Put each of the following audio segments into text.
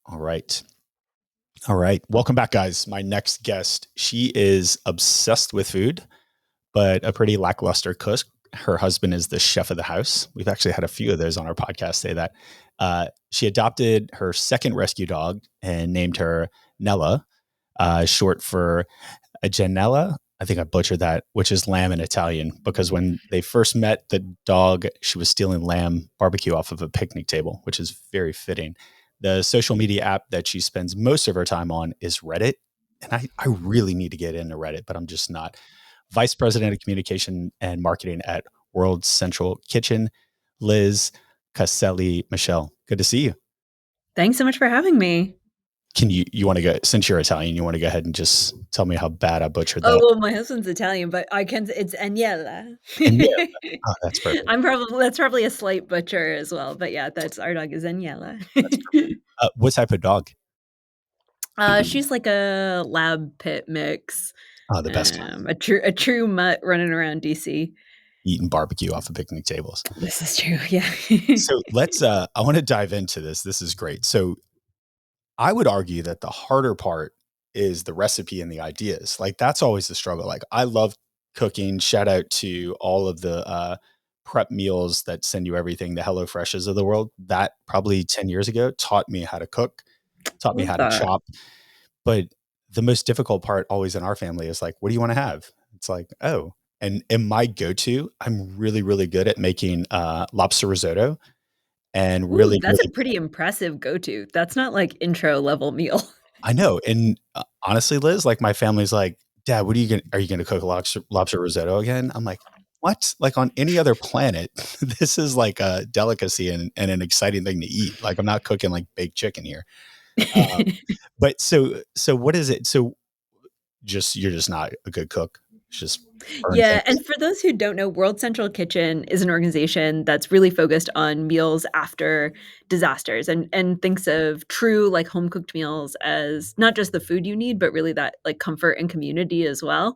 All right. All right. Welcome back, guys. My next guest, she is obsessed with food, but a pretty lackluster cook. Her husband is the chef of the house. We've actually had a few of those on our podcast say that. She adopted her second rescue dog and named her Nella, short for a Janella. I think I butchered that, which is lamb in Italian, because when they first met the dog, she was stealing lamb barbecue off of a picnic table, which is very fitting. The social media app that she spends most of her time on is Reddit. And I really need to get into Reddit, but I'm just not. Vice President of Communication and Marketing at World Central Kitchen, Liz Caselli-Mechael. Good to see you. Thanks so much for having me. Can you want to go, since you're Italian, you want to go ahead and just tell me how bad I butchered Oh, that? well, my husband's Italian, but it's Agnella. And yeah, oh, that's perfect. That's probably a slight butcher as well, but yeah, that's our dog is Agnella. That's perfect. What type of dog? She's like a lab pit mix, Oh, the best kind. a true mutt running around DC. Eating barbecue off of picnic tables. This is true, yeah. So let's, I want to dive into this. This is great. So I would argue that the harder part is the recipe and the ideas. Like that's always the struggle. Like I love cooking. Shout out to all of the prep meals that send you everything, the HelloFreshes of the world. That probably 10 years ago taught me how to cook, taught me Love how to that. chop. But the most difficult part always in our family is like, what do you want to have? It's like, oh, and in my go-to, I'm really, really good at making lobster risotto and Ooh, really, that's a really pretty impressive go-to. That's not like intro level meal. I know. And honestly, Liz, like my family's like, Dad, are you going to cook lobster risotto again? I'm like, what? Like on any other planet, this is like a delicacy and an exciting thing to eat. Like I'm not cooking like baked chicken here. Um, but so what is it? So you're just not a good cook. It's just burn Yeah, things. and for those who don't know, World Central Kitchen is an organization that's really focused on meals after disasters and thinks of true like home cooked meals as not just the food you need, but really that like comfort and community as well.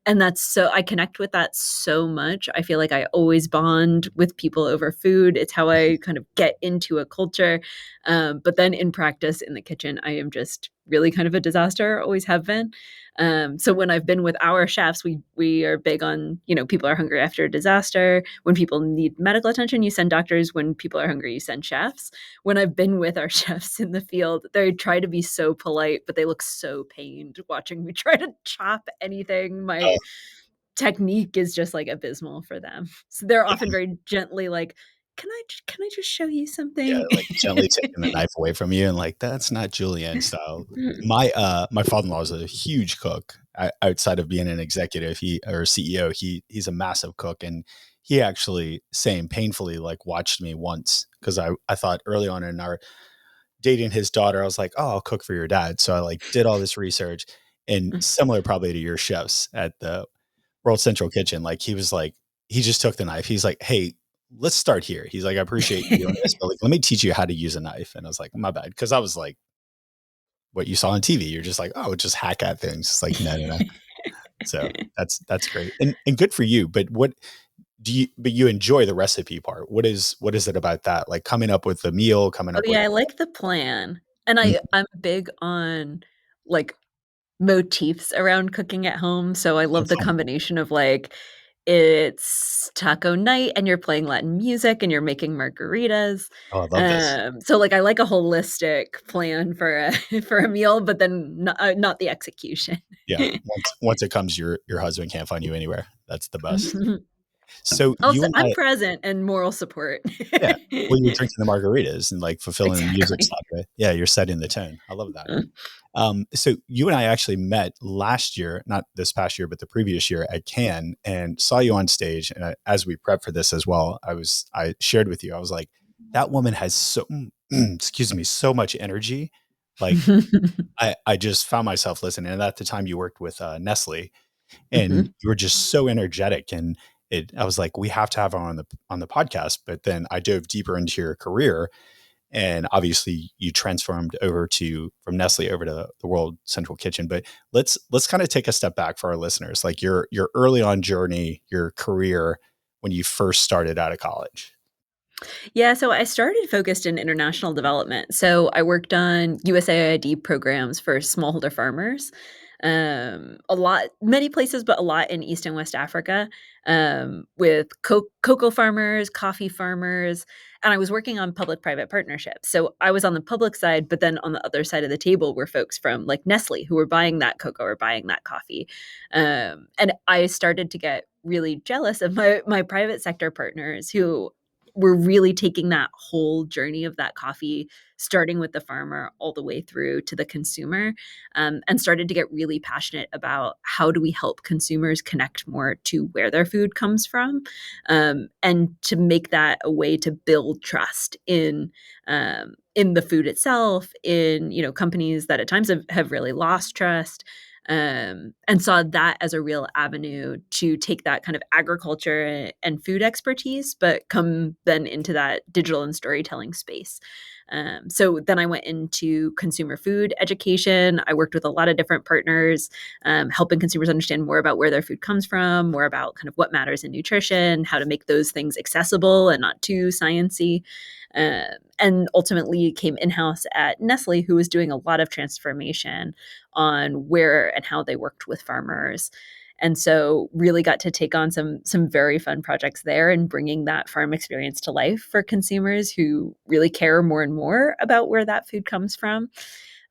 And that's so I connect with that so much. I feel like I always bond with people over food. It's how I kind of get into a culture. But then in practice in the kitchen, I am just really kind of a disaster, always have been. So when I've been with our chefs, we are big on, people are hungry after a disaster. When people need medical attention, you send doctors. When people are hungry, you send chefs. When I've been with our chefs in the field, they try to be so polite, but they look so pained watching me try to chop anything. My Oh, technique is just like abysmal for them. So they're often yeah. very gently like, can I just show you Yeah, something? like gently taking the knife away from you and like that's not julienne style. My father-in-law is a huge cook. Outside of being an executive, he or CEO, he's a massive cook, and he actually same painfully like watched me once because I thought early on in our dating his daughter, I was like, oh, I'll cook for your dad. So I like did all this research, and similar probably to your chefs at the World Central Kitchen, like he was like, he just took the knife. He's like, hey, let's start here. He's like, I appreciate you doing this, but like, let me teach you how to use a knife. And I was like, my bad. Cause I was like, what you saw on TV, you're just like, oh, just hack at things. It's like, no, no, no. So that's great. And good for you. But but you enjoy the recipe part. What is it about that? Like coming up with the meal, coming Oh up with, yeah, I like the plan. And mm, I'm big on like motifs around cooking at home. So I oh, love the fun. combination of like it's taco night and you're playing Latin music and you're making margaritas. Oh, I love this. So like I like a holistic plan for a for a meal, but then not the execution. Yeah. Once it comes, your husband can't find you anywhere. That's the best. So you Also, and I'm I, present and moral support. yeah. Well, you're drinking the margaritas and like fulfilling the music Exactly. side of it. Yeah, you're setting the tone. I love that. So you and I actually met last year, not this past year, but the previous year at Cannes, and saw you on stage. And as we prep for this as well, I shared with you, I was like, that woman has so, excuse me, so much energy. Like I just found myself listening. And at the time you worked with Nestle, and Mhm. you were just so energetic, and I was like, we have to have her on the podcast. But then I dove deeper into your career, and obviously you transformed over to from Nestle over to the World Central Kitchen. But let's kind of take a step back for our listeners, like your early on journey, your career when you first started out of college. Yeah, so I started focused in international development. So I worked on USAID programs for smallholder farmers. A lot, many places, but a lot in East and West Africa, with cocoa farmers, coffee farmers, and I was working on public-private partnerships. So I was on the public side, but then on the other side of the table were folks from like Nestle who were buying that cocoa or buying that coffee, and I started to get really jealous of my private sector partners who we're really taking that whole journey of that coffee, starting with the farmer all the way through to the consumer, and started to get really passionate about how do we help consumers connect more to where their food comes from, and to make that a way to build trust in the food itself, in companies that at times have really lost trust, and saw that as a real avenue to take that kind of agriculture and food expertise, but come then into that digital and storytelling space. So then I went into consumer food education. I worked with a lot of different partners, helping consumers understand more about where their food comes from, more about kind of what matters in nutrition, how to make those things accessible and not too sciency. And ultimately came in-house at Nestle, who was doing a lot of transformation on where and how they worked with farmers. And so really got to take on some very fun projects there and bringing that farm experience to life for consumers who really care more and more about where that food comes from.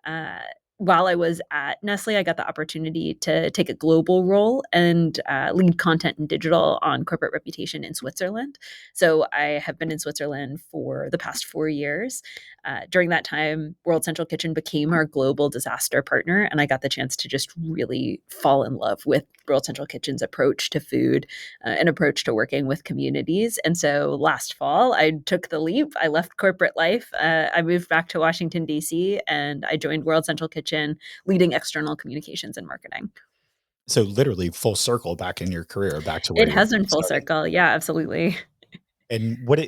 Uh, while I was at Nestle, I got the opportunity to take a global role and lead content and digital on corporate reputation in Switzerland. So I have been in Switzerland for the past 4 years. During that time, World Central Kitchen became our global disaster partner, and I got the chance to just really fall in love with World Central Kitchen's approach to food, an approach to working with communities. And so last fall, I took the leap. I left corporate life. I moved back to Washington, D.C., and I joined World Central Kitchen, leading external communications and marketing. So literally full circle back in your career, back to where It you has been full started. circle. Yeah, absolutely. And what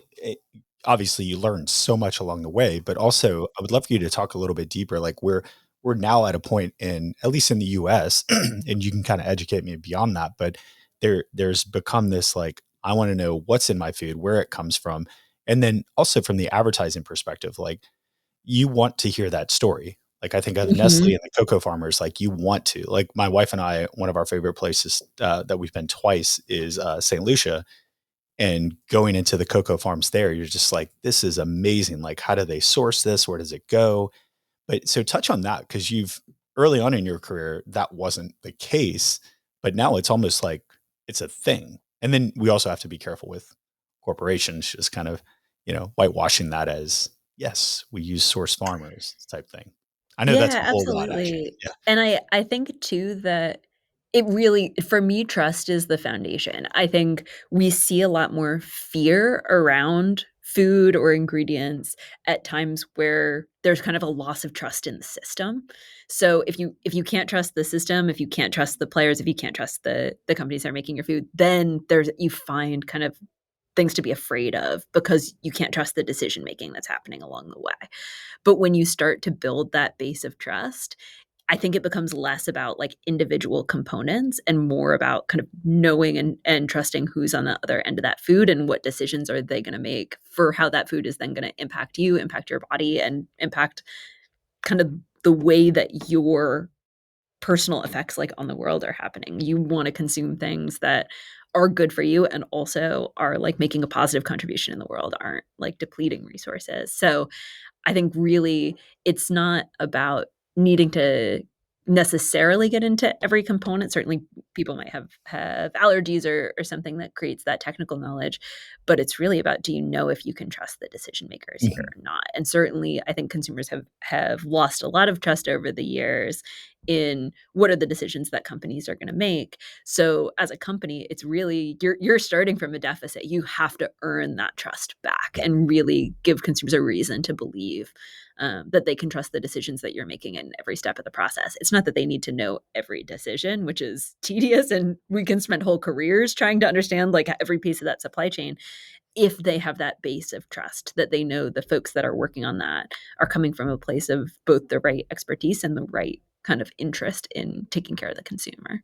obviously you learned so much along the way, but also I would love for you to talk a little bit deeper. Like we're now at a point in, at least in the US, and you can kind of educate me beyond that, but there's become this like, I want to know what's in my food, where it comes from. And then also from the advertising perspective, like you want to hear that story. Like I think of Nestle Mhm. and the cocoa farmers, like you want to, like my wife and I, one of our favorite places that we've been twice is St. Lucia, and going into the cocoa farms there, you're just like, this is amazing. Like, how do they source this? Where does it go? But so touch on that because you've early on in your career, that wasn't the case, but now it's almost like it's a thing. And then we also have to be careful with corporations just kind of, whitewashing that as, yes, we use source farmers type thing. I know that's Yeah, a whole lot actually. absolutely. Yeah. And I think too that it really, for me, trust is the foundation. I think we see a lot more fear around food or ingredients at times where there's kind of a loss of trust in the system. So if you can't trust the system, if you can't trust the players, if you can't trust the companies that are making your food, then there's you find kind of things to be afraid of because you can't trust the decision making that's happening along the way. But when you start to build that base of trust, I think it becomes less about like individual components and more about kind of knowing and trusting who's on the other end of that food and what decisions are they going to make for how that food is then going to impact you, impact your body, and impact kind of the way that your personal effects like on the world are happening. You want to consume things that are good for you and also are like making a positive contribution in the world, aren't like depleting resources. So I think really it's not about needing to necessarily get into every component. Certainly people might have allergies or something that creates that technical knowledge, but it's really about do you know if you can trust the decision makers here Mhm. or not? And certainly I think consumers have lost a lot of trust over the years in what are the decisions that companies are going to make. So as a company, it's really you're starting from a deficit. You have to earn that trust back Yeah. and really give consumers a reason to believe that they can trust the decisions that you're making in every step of the process. It's not that they need to know every decision, which is tedious, and we can spend whole careers trying to understand like every piece of that supply chain. If they have that base of trust that they know the folks that are working on that are coming from a place of both the right expertise and the right kind of interest in taking care of the consumer.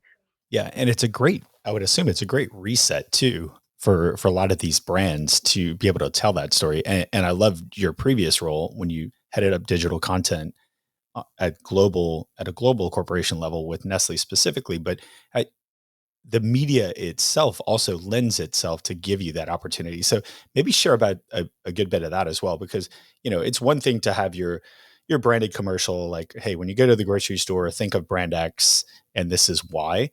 Yeah. And it's a great, I would assume it's a great reset too. for a lot of these brands to be able to tell that story. And I loved your previous role when you headed up digital content at a global corporation level with Nestle specifically. But I, the media itself also lends itself to give you that opportunity. So maybe share about a good bit of that as well, because it's one thing to have your branded commercial, like, hey, when you go to the grocery store, think of brand X, and this is why.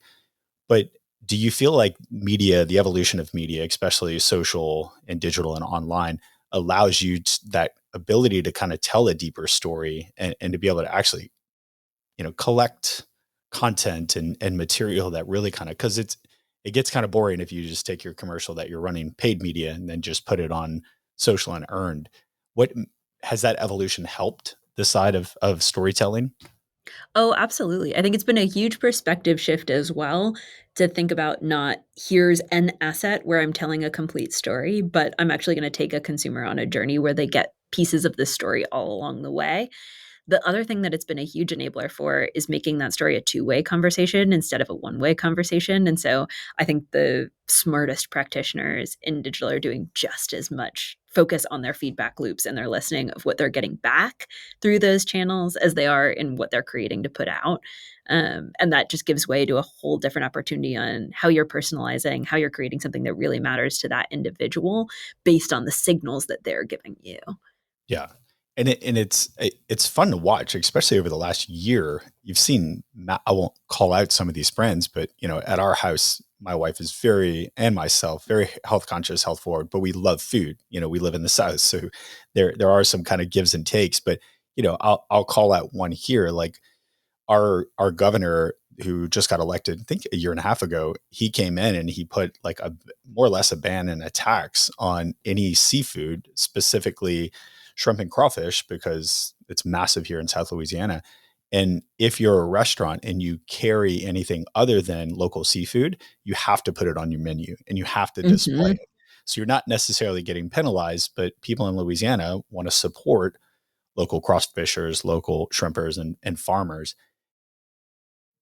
But do you feel like media, the evolution of media, especially social and digital and online, allows you that ability to kind of tell a deeper story, and to be able to actually collect content and material that really kind of, because it gets kind of boring if you just take your commercial that you're running paid media and then just put it on social and earned. What has that evolution helped the side of storytelling? Oh, absolutely. I think it's been a huge perspective shift as well to think about not here's an asset where I'm telling a complete story, but I'm actually going to take a consumer on a journey where they get pieces of this story all along the way. The other thing that it's been a huge enabler for is making that story a two-way conversation instead of a one-way conversation. And so I think the smartest practitioners in digital are doing just as much focus on their feedback loops and their listening of what they're getting back through those channels as they are in what they're creating to put out. And that just gives way to a whole different opportunity on how you're personalizing, how you're creating something that really matters to that individual based on the signals that they're giving you. Yeah. And it's fun to watch, especially over the last year. You've seen, I won't call out some of these brands, but at our house, my wife is and myself, very health conscious, health forward, but we love food. We live in the South, so there are some kind of gives and takes. But I'll call out one here, like our governor, who just got elected, I think a year and a half ago. He came in and he put like a more or less a ban and a tax on any seafood, specifically shrimp and crawfish, because it's massive here in South Louisiana. And if you're a restaurant and you carry anything other than local seafood, you have to put it on your menu and you have to display Mhm. it. So you're not necessarily getting penalized, but people in Louisiana want to support local crawfishers, local shrimpers, and farmers.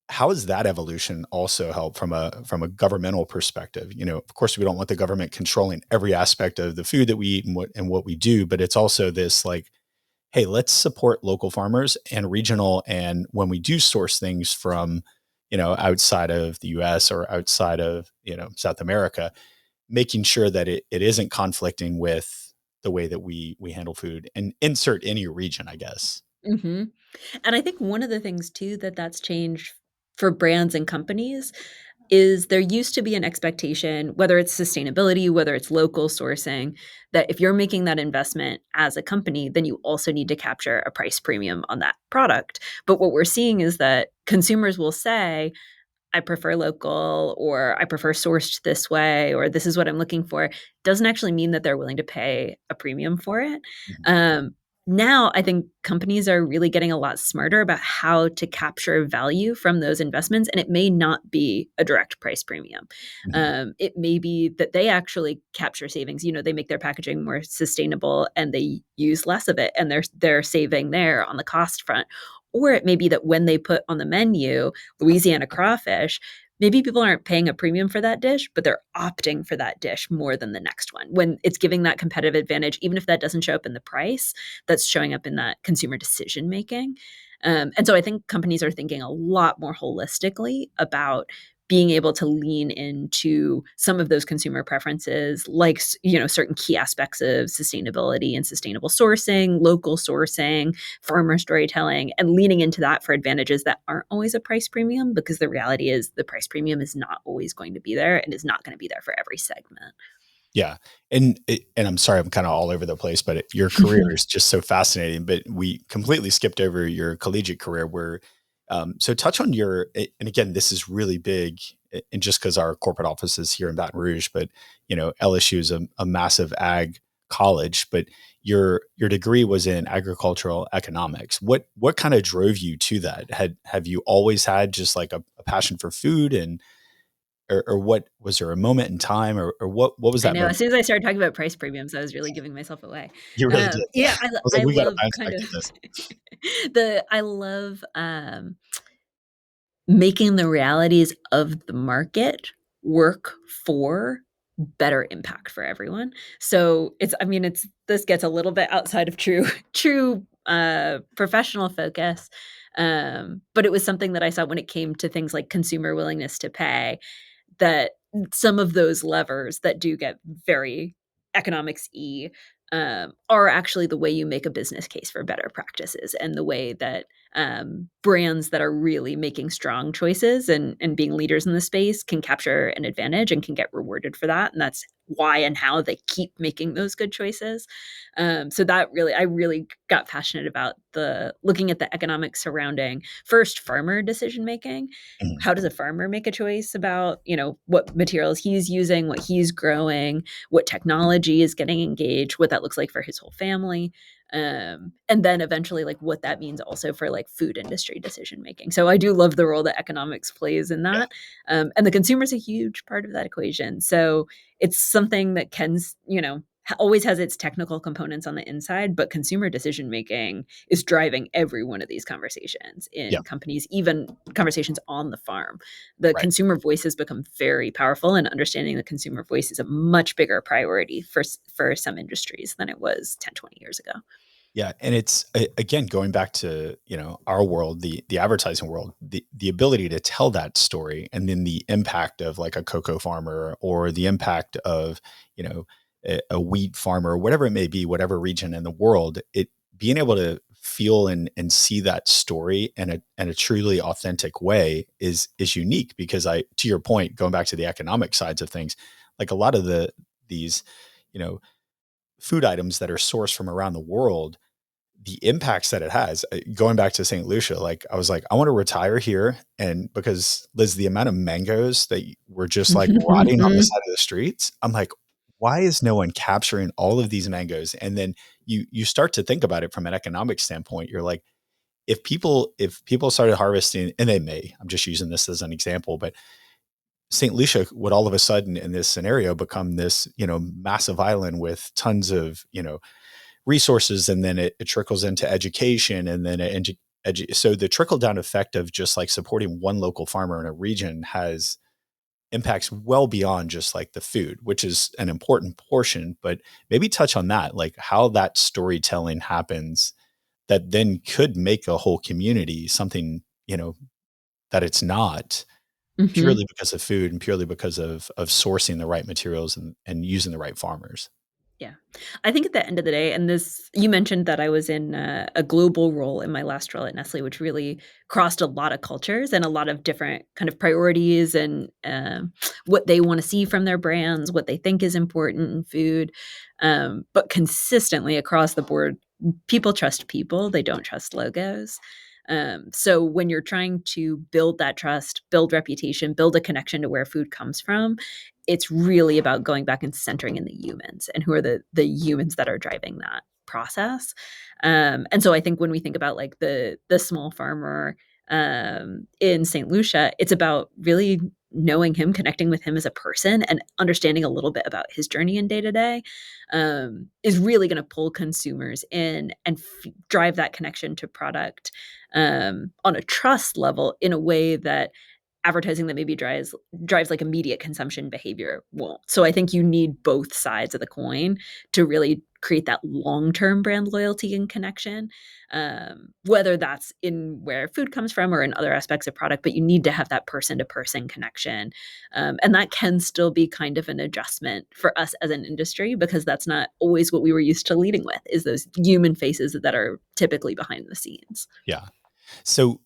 How has that evolution also helped from a governmental perspective? Of course, we don't want the government controlling every aspect of the food that we eat and what we do, but it's also this, like, hey, let's support local farmers and regional. And when we do source things from, outside of the US or outside of, South America, making sure that it isn't conflicting with the way that we handle food, and insert any region, I guess. Mhm. And I think one of the things too that's changed for brands and companies is there used to be an expectation, whether it's sustainability, whether it's local sourcing, that if you're making that investment as a company, then you also need to capture a price premium on that product. But what we're seeing is that consumers will say, I prefer local or I prefer sourced this way or this is what I'm looking for, doesn't actually mean that they're willing to pay a premium for it. Mhm. Um, Now, I think companies are really getting a lot smarter about how to capture value from those investments, and it may not be a direct price premium. Mhm. It may be that they actually capture savings. They make their packaging more sustainable and they use less of it, and they're saving there on the cost front. Or it may be that when they put on the menu Louisiana crawfish, maybe people aren't paying a premium for that dish, but they're opting for that dish more than the next one. When it's giving that competitive advantage, even if that doesn't show up in the price, that's showing up in that consumer decision making. And so I think companies are thinking a lot more holistically about being able to lean into some of those consumer preferences, like certain key aspects of sustainability and sustainable sourcing, local sourcing, farmer storytelling, and leaning into that for advantages that aren't always a price premium, because the reality is the price premium is not always going to be there and is not going to be there for every segment. Yeah. And I'm sorry, I'm kind of all over the place, but your career is just so fascinating. But we completely skipped over your collegiate career, where, so touch on and again, this is really big, and just because our corporate office is here in Baton Rouge, but LSU is a massive ag college, but your degree was in agricultural economics. What kind of drove you to that? Have you always had just like a passion for food, and or what was there a moment in time, or what was I that know. As moment? soon as I started talking about price premiums, I was really giving myself away. You really did. Yeah. Yeah, I was like, I we got to love bounce kind back of to this. I love making the realities of the market work for better impact for everyone. So it's, I mean, it's, this gets a little bit outside of true professional focus. But it was something that I saw when it came to things like consumer willingness to pay, that some of those levers that do get very economics y are actually the way you make a business case for better practices, and the way that brands that are really making strong choices and being leaders in the space can capture an advantage and can get rewarded for that. And that's why and how they keep making those good choices. So that really, I really got passionate about the looking at the economics surrounding first farmer decision making. Mhm. How does a farmer make a choice about, what materials he's using, what he's growing, what technology is getting engaged, what that looks like for his whole family, and then eventually like what that means also for like food industry decision making. So I do love the role that economics plays in Yeah. that, and the consumer is a huge part of that equation. So it's something that can, always has its technical components on the inside, but consumer decision making is driving every one of these conversations Yeah. in companies, even conversations on the farm. The Right. consumer voice has become very powerful, and understanding the consumer voice is a much bigger priority for some industries than it was 10, 20 years ago. Yeah, and it's again going back to our world, the advertising world, the ability to tell that story, and then the impact of like a cocoa farmer or the impact of you know a wheat farmer, whatever it may be, whatever region in the world, it being able to feel and see that story in a truly authentic way is unique because I to your point, going back to the economic sides of things, like a lot of these you know food items that are sourced from around the world, the impacts that it has, going back to St. Lucia, like I was like, I want to retire here. And because Liz, the amount of mangoes that were just like rotting on the side of the streets, I'm like, why is no one capturing all of these mangoes? And then you start to think about it from an economic standpoint. You're like, if people started harvesting, and they may, I'm just using this as an example, but St. Lucia would all of a sudden in this scenario become this, massive island with tons of, resources, and then it trickles into education, and then so the trickle down effect of just like supporting one local farmer in a region has impacts well beyond just like the food, which is an important portion. But maybe touch on that, like how that storytelling happens that then could make a whole community something that it's not, Hmm. purely because of food and purely because of sourcing the right materials and using the right farmers. Yeah. I think at the end of the day, and this, you mentioned that I was in a global role in my last role at Nestle, which really crossed a lot of cultures and a lot of different kind of priorities, and what they want to see from their brands, what they think is important in food. But consistently across the board, people trust people, they don't trust logos. So when you're trying to build that trust, build reputation, build a connection to where food comes from, it's really about going back and centering in the humans and who are the humans that are driving that process. And so I think when we think about like the small farmer in St. Lucia, it's about really knowing him, connecting with him as a person, and understanding a little bit about his journey in day to day is really going to pull consumers in and drive that connection to product on a trust level in a way that advertising that maybe drives like immediate consumption behavior won't. So I think you need both sides of the coin to really create that long-term brand loyalty and connection, whether that's in where food comes from or in other aspects of product. But you need to have that person-to-person connection, and that can still be kind of an adjustment for us as an industry, because that's not always what we were used to leading with, is those human faces that are typically behind the scenes. Yeah. So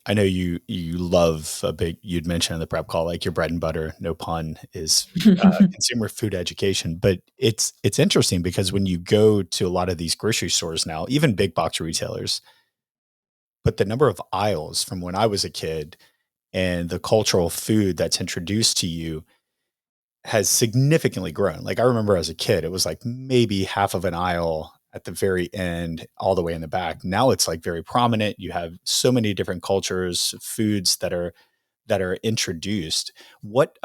I know you love a big. You'd mentioned in the prep call, like your bread and butter, no pun, is consumer food education. But it's interesting because when you go to a lot of these grocery stores now, even big box retailers, but the number of aisles from when I was a kid and the cultural food that's introduced to you has significantly grown. Like I remember as a kid, it was like maybe half of an aisle at the very end, all the way in the back. Now it's like very prominent. You have so many different cultures, foods that are introduced. What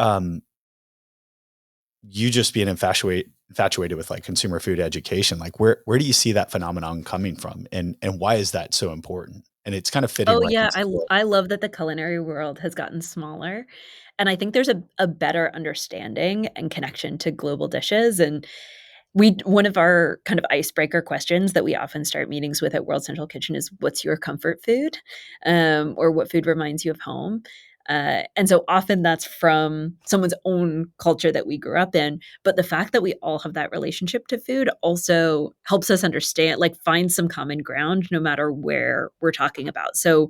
you just being infatuated with like consumer food education, like where do you see that phenomenon coming from, and why is that so important? and it's kind of fitting Oh, right yeah, into the I love that the culinary world has gotten smaller, and I think there's a better understanding and connection to global dishes, and we one of our kind of icebreaker questions that we often start meetings with at World Central Kitchen is, "What's your comfort food?" Or "What food reminds you of home?" And so often that's from someone's own culture that we grew up in, but the fact that we all have that relationship to food also helps us understand, like, find some common ground no matter where we're talking about. So,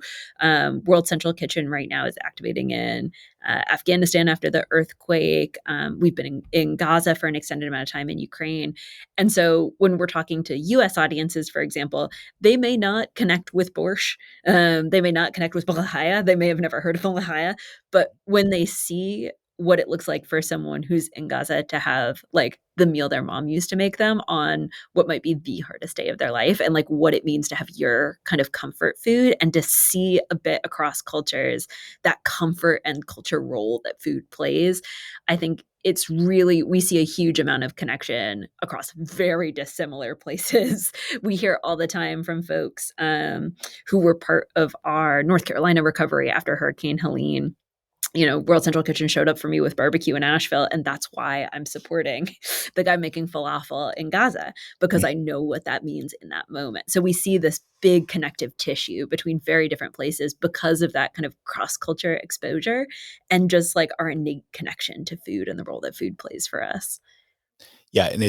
World Central Kitchen right now is activating in Afghanistan after the earthquake. We've been in Gaza for an extended amount of time, in Ukraine. And so when we're talking to US audiences, for example, they may not connect with borscht. They may not connect with balahaya. They may have never heard of balahaya. But when they see what it looks like for someone who's in Gaza to have like the meal their mom used to make them on what might be the hardest day of their life, and like what it means to have your kind of comfort food, and to see a bit across cultures that comfort and culture role that food plays, I think it's really, we see a huge amount of connection across very dissimilar places. We hear all the time from folks who were part of our North Carolina recovery after Hurricane Helene. You know, World Central Kitchen showed up for me with barbecue in Asheville, and that's why I'm supporting the guy making falafel in Gaza, because I know what that means in that moment. So we see this big connective tissue between very different places because of that kind of cross-culture exposure, and just like our innate connection to food and the role that food plays for us. Yeah, and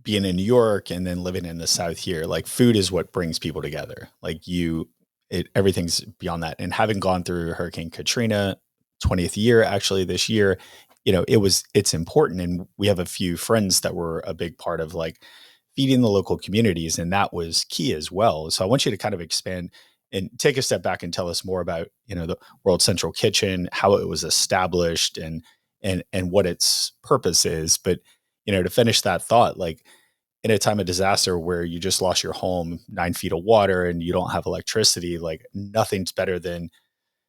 being in New York and then living in the South here, like food is what brings people together. Like everything's beyond that. And having gone through Hurricane Katrina, 20th year actually this year, it's important. And we have a few friends that were a big part of like feeding the local communities, and that was key as well. So I want you to kind of expand and take a step back and tell us more about the World Central Kitchen, how it was established, and what its purpose is. But to finish that thought, like in a time of disaster where you just lost your home, 9 feet of water, and you don't have electricity, like nothing's better than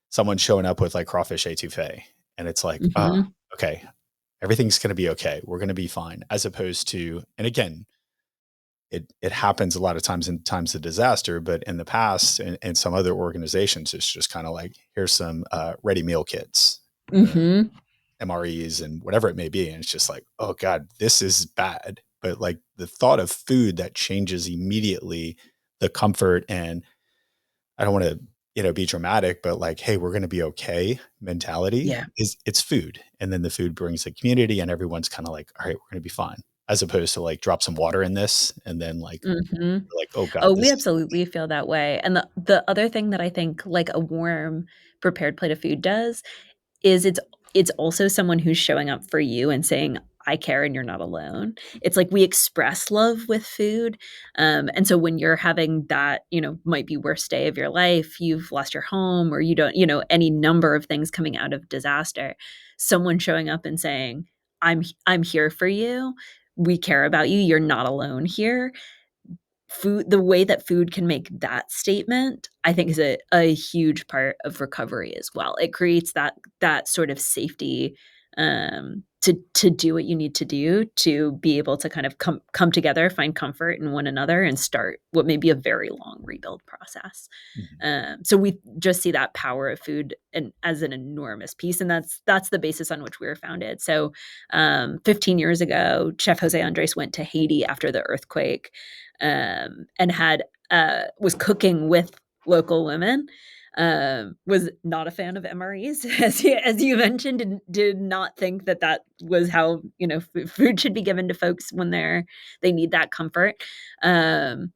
someone showing up with like crawfish etouffee. And it's like, oh, Hmm. okay, everything's going to be okay. We're going to be fine. As opposed to, and again, it happens a lot of times in times of disaster, but in the past and some other organizations, it's just kind of like, here's some ready meal kits, Hmm. MREs and whatever it may be. And it's just like, oh God, this is bad. But like the thought of food that changes immediately the comfort, and I don't want to, be dramatic, but like, hey, we're going to be okay mentality Yeah. it's food. And then the food brings the community and everyone's kind of like, all right, we're going to be fine. As opposed to like drop some water in this. And then Hmm. like, oh God, Oh, this we is absolutely feel that way. And the other thing that I think like a warm prepared plate of food does is it's also someone who's showing up for you and saying, "I care and you're not alone." It's like we express love with food. And so when you're having that, might be worst day of your life, you've lost your home, or you don't, any number of things coming out of disaster, someone showing up and saying, I'm here for you. We care about you. You're not alone here. Food, the way that food can make that statement, I think is a huge part of recovery as well. It creates that sort of safety, to do what you need to do to be able to kind of come together, find comfort in one another, and start what may be a very long rebuild process. Mhm. So we just see that power of food and as an enormous piece, and that's the basis on which we were founded. So 15 years ago, Chef Jose Andres went to Haiti after the earthquake, and had was cooking with local women. Was not a fan of MREs, as you mentioned, and did not think that that was how food should be given to folks when they need that comfort. Um,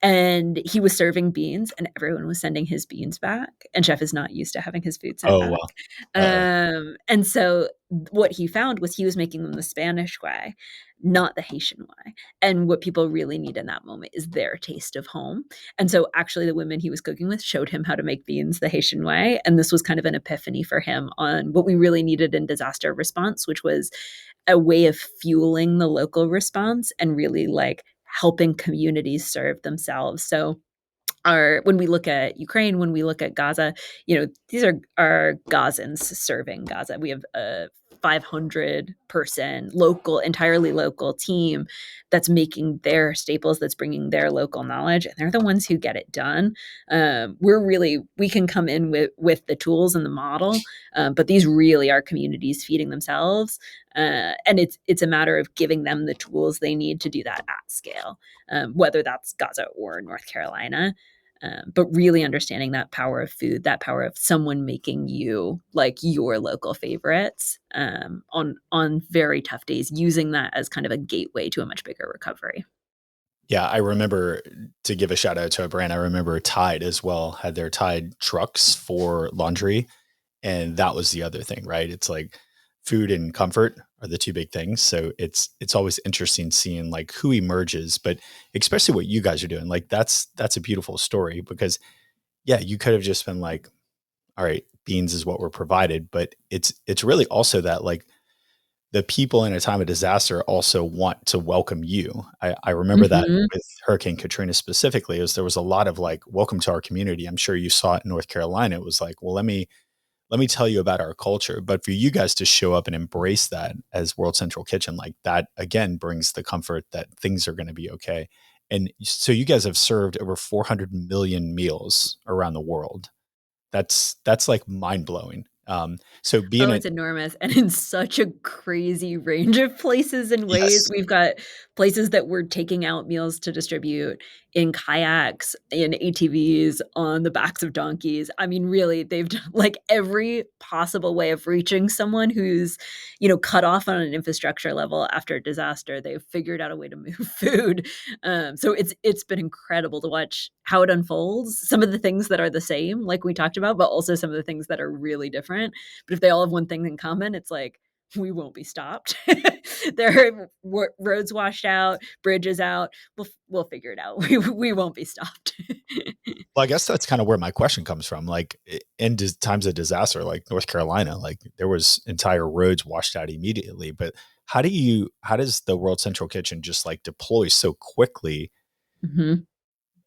and he was serving beans, and everyone was sending his beans back, and chef is not used to having his food sent Oh, back. well. Uh-oh. And so what he found was he was making them the Spanish way, not the Haitian way. And what people really need in that moment is their taste of home. And so actually the women he was cooking with showed him how to make beans the Haitian way, and this was kind of an epiphany for him on what we really needed in disaster response, which was a way of fueling the local response and really like helping communities serve themselves. So when we look at Ukraine, when we look at Gaza, these are Gazans serving Gaza. We have 500-person local, entirely local team that's making their staples, that's bringing their local knowledge, and they're the ones who get it done. We can come in with the tools and the model, but these really are communities feeding themselves, and it's a matter of giving them the tools they need to do that at scale, whether that's Gaza or North Carolina. But really understanding that power of food, that power of someone making you like your local favorites, on very tough days, using that as kind of a gateway to a much bigger recovery. Yeah, I remember, to give a shout out to a brand, I remember Tide as well had their Tide trucks for laundry. And that was the other thing, right? It's like food and comfort are the two big things. So it's always interesting seeing like who emerges, but especially what you guys are doing. Like that's a beautiful story because yeah, you could have just been like, all right, beans is what we're provided, but it's really also that like the people in a time of disaster also want to welcome you. I remember that Mhm. with Hurricane Katrina specifically, is there was a lot of like, welcome to our community. I'm sure you saw it in North Carolina. It was like, well, let me tell you about our culture. But for you guys to show up and embrace that as World Central Kitchen, like that again brings the comfort that things are going to be okay. And so you guys have served over 400 million meals around the world. That's like mind blowing. So being Oh, a it's enormous, and in such a crazy range of places and ways. yes, We've got places that we're taking out meals to distribute in kayaks, in ATVs, on the backs of donkeys. I mean, really, they've done, like, every possible way of reaching someone who's, cut off on an infrastructure level after a disaster. They've figured out a way to move food. So it's been incredible to watch how it unfolds. Some of the things that are the same, like we talked about, but also some of the things that are really different. But if they all have one thing in common, it's like we won't be stopped. There are roads washed out, bridges out. We'll figure it out. We won't be stopped. well, I guess that's kind of where my question comes from. Like in times of disaster, like North Carolina, like there was entire roads washed out immediately. But how does the World Central Kitchen just like deploy so quickly, Mhm.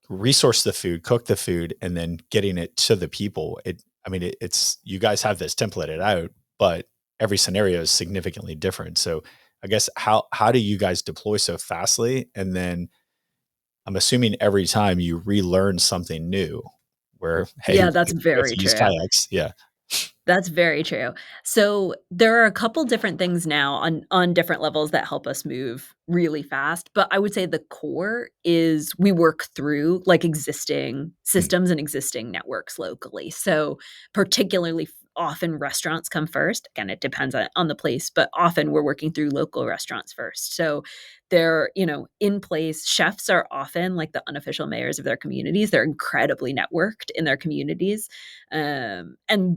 resource the food, cook the food, and then getting it to the people? I mean, it's you guys have this templated out, but every scenario is significantly different. So I guess how do you guys deploy so fastly? And then I'm assuming every time you relearn something new where, hey, Yeah, that's we have very to use true. kayaks. Yeah. That's very true. So there are a couple different things now on different levels that help us move really fast, but I would say the core is we work through like existing Mm, systems and existing networks locally. So particularly often restaurants come first. Again, it depends on the place, but often we're working through local restaurants first. So they're, in place. Chefs are often like the unofficial mayors of their communities. They're incredibly networked in their communities, and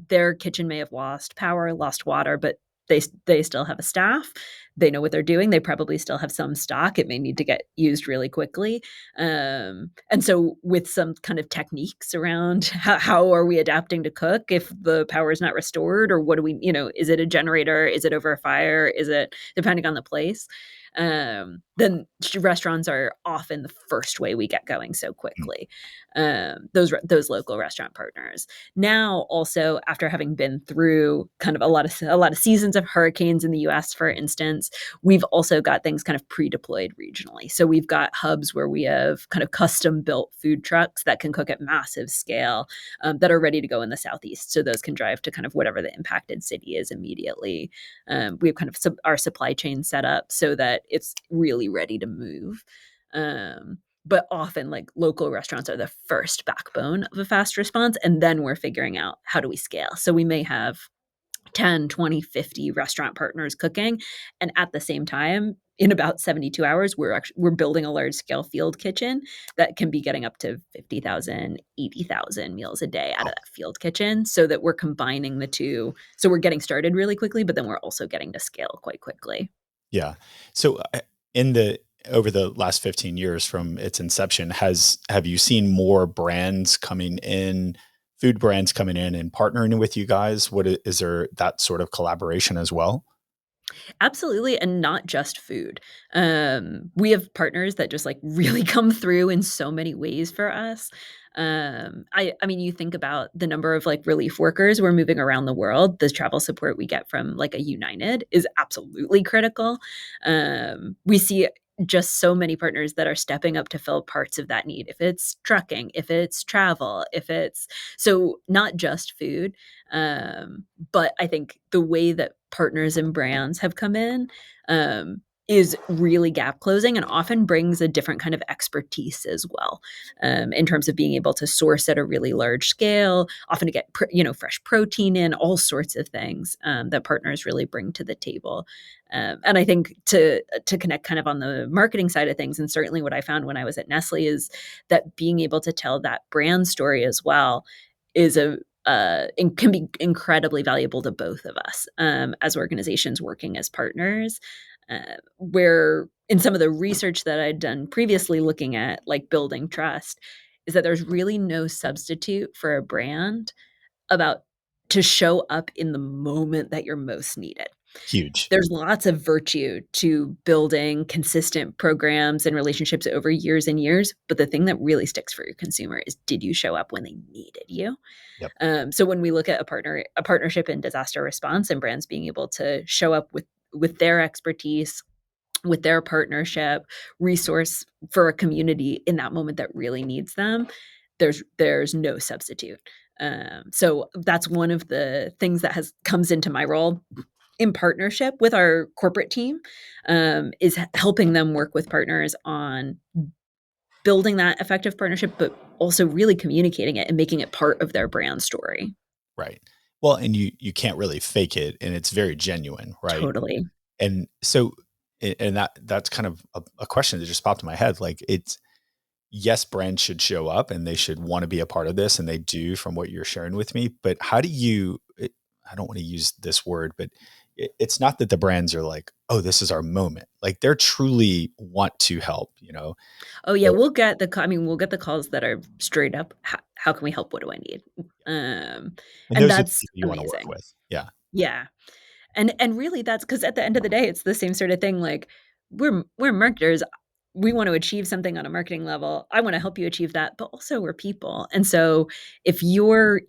their kitchen may have lost power, lost water, but they still have a staff. They know what they're doing. They probably still have some stock. It may need to get used really quickly. And so with some kind of techniques around how are we adapting to cook if the power is not restored, or what do we, is it a generator? Is it over a fire? Is it depending on the place? Then restaurants are often the first way we get going so mm. quickly. Those local restaurant partners. Now, also after having been through kind of a lot of seasons of hurricanes in the U.S., for instance, we've also got things kind of pre-deployed regionally. So we've got hubs where we have kind of custom built food trucks that can cook at massive scale, that are ready to go in the southeast. So those can drive to kind of whatever the impacted city is immediately. We have kind of our supply chain set up so that it's really ready to move. But often, like, local restaurants are the first backbone of a fast response, and then we're figuring out how do we scale. So we may have 10, 20, 50 restaurant partners cooking, and at the same time, in about 72 hours, we're building a large scale field kitchen that can be getting up to 50,000, 80,000 meals a day out of Wow. that field kitchen, so that we're combining the two. So we're getting started really quickly, but then we're also getting to scale quite quickly. Yeah. So in the over the last 15 years from its inception, have you seen more brands coming in, food brands coming in and partnering with you guys? Is there that sort of collaboration as well? Absolutely, and not just food. We have partners that just, like, really come through in so many ways for us. I mean, you think about the number of, like, relief workers we're moving around the world, the travel support we get from, like, a United is absolutely critical. We see just so many partners that are stepping up to fill parts of that need, if it's trucking, if it's travel, if it's so not just food, um, but I think the way that partners and brands have come in, is really gap closing and often brings a different kind of expertise as well, in terms of being able to source at a really large scale, often to get fresh protein in, all sorts of things, that partners really bring to the table. And I think to connect kind of on the marketing side of things, and certainly what I found when I was at Nestle is that being able to tell that brand story as well is and can be incredibly valuable to both of us, as organizations working as partners. Where in some of the research that I'd done previously looking at like building trust, is that there's really no substitute for a brand about to show up in the moment that you're most needed. Huge. There's lots of virtue to building consistent programs and relationships over years and years, but the thing that really sticks for your consumer is, did you show up when they needed you? Yep. So when we look at a partnership in disaster response and brands being able to show up with their expertise, with their partnership, resource for a community in that moment that really needs them, there's no substitute. So that's one of the things that has comes into my role in partnership with our corporate team, is helping them work with partners on building that effective partnership, but also really communicating it and making it part of their brand story. Right. Well, and you can't really fake it, and it's very genuine, right? Totally. And so, and that's kind of a question that just popped in my head. Like, it's yes, brands should show up and they should want to be a part of this, and they do from what you're sharing with me. But how do you? I don't want to use this word, but it's not that the brands are like, oh, this is our moment. Like, they're truly want to help. Oh yeah, They're- we'll get the calls that are straight up, how can we help? What do I need? Um, and and those are the that's people you want to work amazing. with. Yeah. Yeah. And really that's because at the end of the day, it's the same sort of thing, like, we're marketers, we want to achieve something on a marketing level, I wanna help you achieve that, but also we're people, and so if your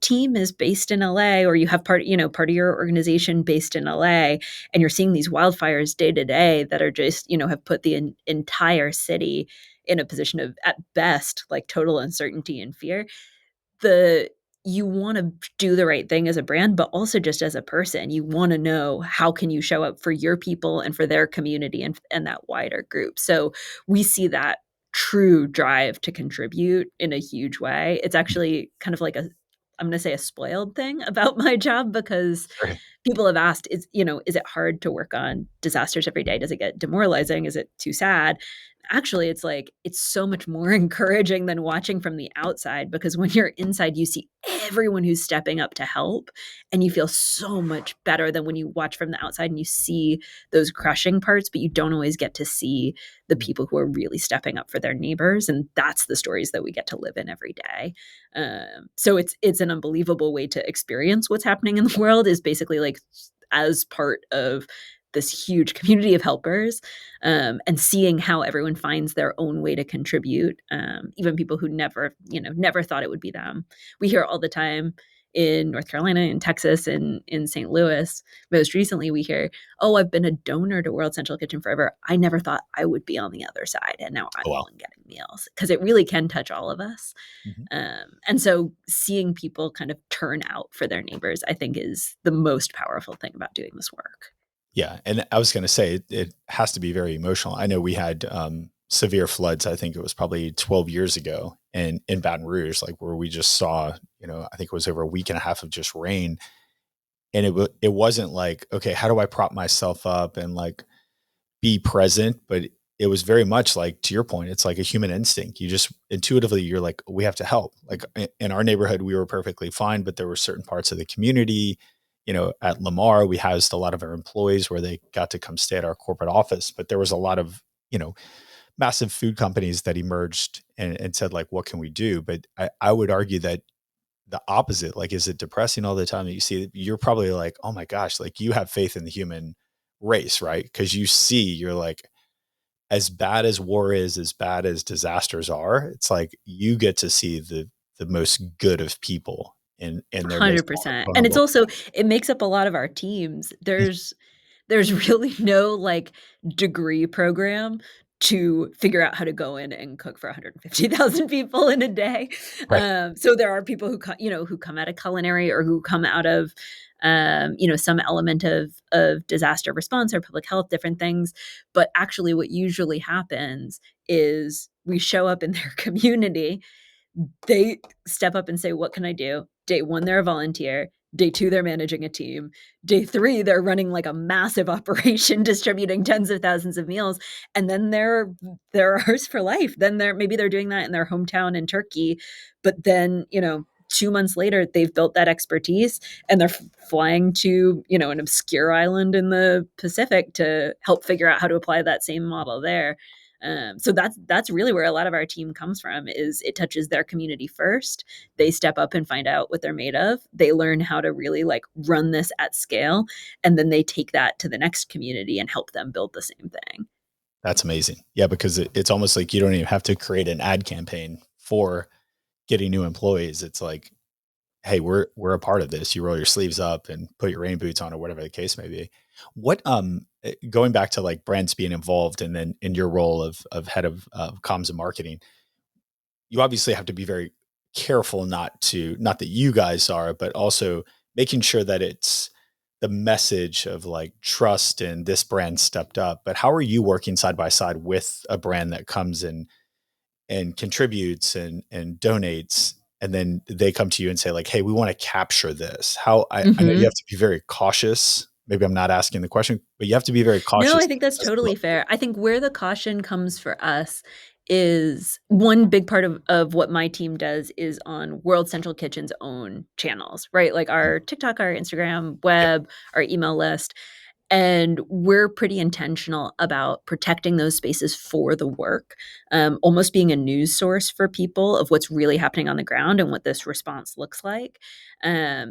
team is based in LA or you have part of your organization based in LA, and you're seeing these wildfires day to day that are just, have put the entire city in a position of, at best, like, total uncertainty and fear, the you wanna do the right thing as a brand, but also just as a person. You wanna know how can you show up for your people and for their community and that wider group. So, we see that true drive to contribute in a huge way. It's actually kind of like I'm gonna say a spoiled thing about my job because Right. people have asked, is it hard to work on disasters every day? Does it get demoralizing? Is it too sad? Actually, it's like, it's so much more encouraging than watching from the outside, because when you're inside, you see everyone who's stepping up to help, and you feel so much better than when you watch from the outside and you see those crushing parts, but you don't always get to see the people who are really stepping up for their neighbors, and that's the stories that we get to live in every day. So it's an unbelievable way to experience what's happening in the world, is basically like as part of this huge community of helpers, and seeing how everyone finds their own way to contribute, even people who never thought it would be them. We hear all the time in North Carolina, in Texas, and in St. Louis. Most recently, we hear, "Oh, I've been a donor to World Central Kitchen forever. I never thought I would be on the other side, and now I'm Oh, the wow. one getting meals," because it really can touch all of us. Mhm. And so seeing people kind of turn out for their neighbors, I think, is the most powerful thing about doing this work. Yeah, and I was gonna say it has to be very emotional. I know we had, severe floods, I think it was probably 12 years ago in Baton Rouge, like, where we just saw, I think it was over a week and a half of just rain, and it wasn't like, "Okay, how do I prop myself up and, like, be present?" But it was very much like, to your point, it's like a human instinct. You just intuitively, you're like, "We have to help." Like, in our neighborhood, we were perfectly fine, but there were certain parts of the community, at Lamar, we housed a lot of our employees where they got to come stay at our corporate office, but there was a lot of, massive food companies that emerged and said, like, what can we do? But I would argue that the opposite, like, is it depressing all the time that you see? You're probably like, oh my gosh, like, you have faith in the human, race, right? Because you're like, as bad as war is, as bad as disasters are, it's like you get to see the most good of people in their most 100%. And it's vulnerable. also it makes up a lot of our teams. There's really no, like, degree program to figure out how to go in and cook for 150,000 people in a day. Right. So there are people who come out of culinary or who come out of, some element of disaster response or public health, different things. But actually what usually happens is we show up in their community, they step up and say, "What can I do?" Day 1, they're a volunteer. Day 2, they're managing a team. Day 3, they're running like a massive operation distributing tens of thousands of meals, and then they're ours for life. Then they're doing that in their hometown in Turkey, but then, 2 months later, they've built that expertise and they're flying to, an obscure island in the Pacific to help figure out how to apply that same model there. So that's really where a lot of our team comes from. Is it touches their community first. They step up and find out what they're made of. They learn how to really like run this at scale, and then they take that to the next community and help them build the same thing. That's amazing. Yeah, because it's almost like you don't even have to create an ad campaign for getting new employees. It's like, hey, we're a part of this. You roll your sleeves up and put your rain boots on, or whatever the case may be. What going back to like brands being involved, and then in your role of head of comms and marketing, you obviously have to be very careful not that you guys are, but also making sure that it's the message of like trust and this brand stepped up. But how are you working side by side with a brand that comes in and contributes and donates, and then they come to you and say like, hey, we want to capture this? I know you have Mhm. to be very cautious. Maybe I'm not asking the question, but you have to be very No, I cautious think that's as to totally fair. I think where the caution comes for us is one big part of what my team does is on World Central Kitchen's own channels, right? Like our TikTok, our Instagram, yep. web, our email list. And we're pretty intentional about protecting those spaces for the work, almost being a news source for people of what's really happening on the ground and what this response looks like.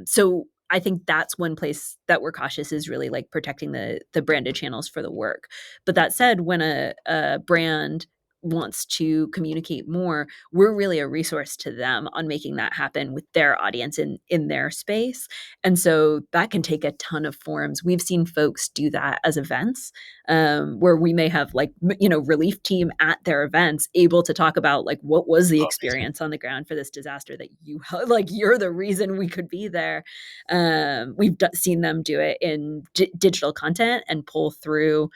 So I think that's one place that we're cautious is really like protecting the branded channels for the work. But that said, when a brand wants to communicate more, we're really a resource to them on making that happen with their audience in their space. And so that can take a ton of forms. We've seen folks do that as events, where we may have like, relief team at their events able to talk about like, what was the Oh, amazing. experience on the ground for this disaster that like, you're the reason we could be there. We've seen them do it in digital content and pull through,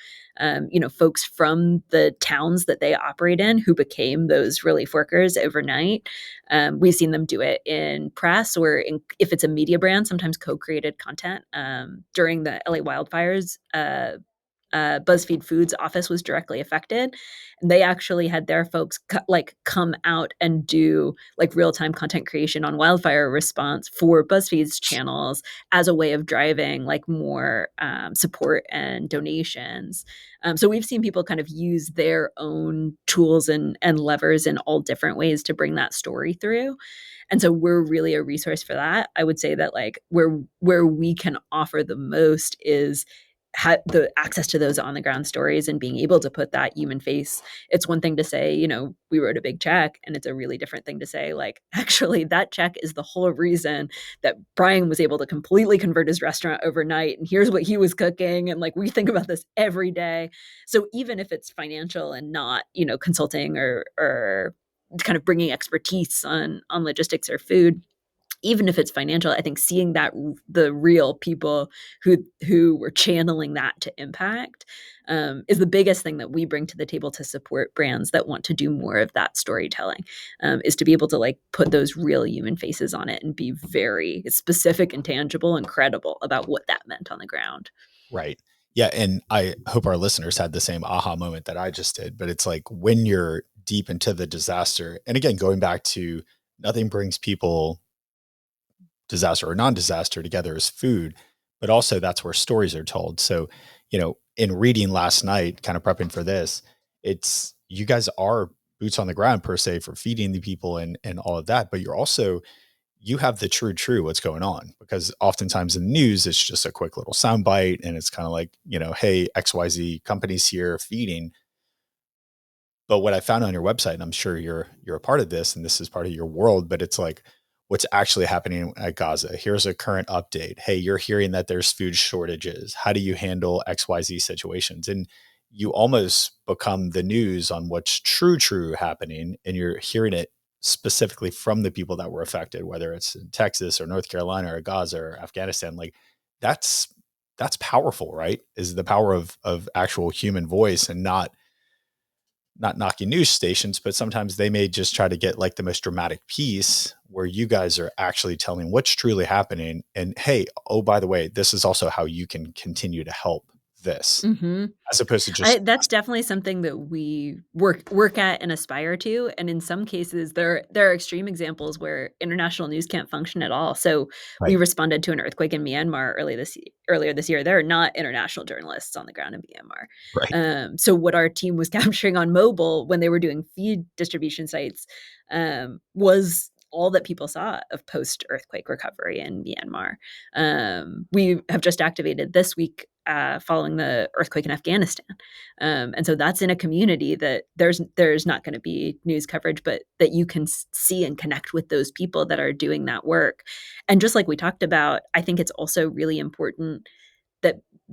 folks from the towns that they operate in who became those relief workers overnight. We've seen them do it in press or if it's a media brand, sometimes co-created content. During the LA wildfires, BuzzFeed Foods office was directly affected. And they actually had their folks come out and do like real time content creation on wildfire response for BuzzFeed's channels as a way of driving like more support and donations. So we've seen people kind of use their own tools and levers in all different ways to bring that story through. And so we're really a resource for that. I would say that like where we can offer the most is the access to those on the ground stories and being able to put that human face. It's one thing to say, we wrote a big check, and it's a really different thing to say, like, actually, that check is the whole reason that Brian was able to completely convert his restaurant overnight. And here's what he was cooking. And like, we think about this every day. So even if it's financial and not, consulting or kind of bringing expertise on logistics or food, even if it's financial, I think seeing that the real people who were channeling that to impact, is the biggest thing that we bring to the table to support brands that want to do more of that storytelling, is to be able to like put those real human faces on it and be very specific and tangible and credible about what that meant on the ground. Right. Yeah. And I hope our listeners had the same aha moment that I just did. But it's like when you're deep into the disaster, and again, going back to nothing brings people, disaster or non-disaster, together as food, but also that's where stories are told. So, in reading last night, kind of prepping for this, it's you guys are boots on the ground per se for feeding the people and all of that, but you're also you have the true what's going on, because oftentimes in the news it's just a quick little soundbite and it's kind of like, hey, XYZ companies here feeding. But what I found on your website, and I'm sure you're a part of this and this is part of your world, but it's like what's actually happening at Gaza. Here's a current update. Hey, you're hearing that there's food shortages. How do you handle XYZ situations? And you almost become the news on what's true happening, and you're hearing it specifically from the people that were affected, whether it's in Texas or North Carolina or Gaza or Afghanistan. Like that's that's powerful, right? Is the power of actual human voice, and not knocking news stations, but sometimes they may just try to get like the most dramatic piece, where you guys are actually telling what's truly happening. And hey, oh, by the way, this is also how you can continue to help this, Mhm. as opposed to just That's definitely something that we work at and aspire to, and in some cases, there are extreme examples where international news can't function at all. So, we right, responded to an earthquake in Myanmar earlier this year. There are not international journalists on the ground in Myanmar. right. So what our team was capturing on mobile when they were doing feed distribution sites, was all that people saw of post-earthquake recovery in Myanmar. We have just activated this week, following the earthquake in Afghanistan. And so that's in a community that there's not going to be news coverage, but that you can see and connect with those people that are doing that work. And just like we talked about, I think it's also really important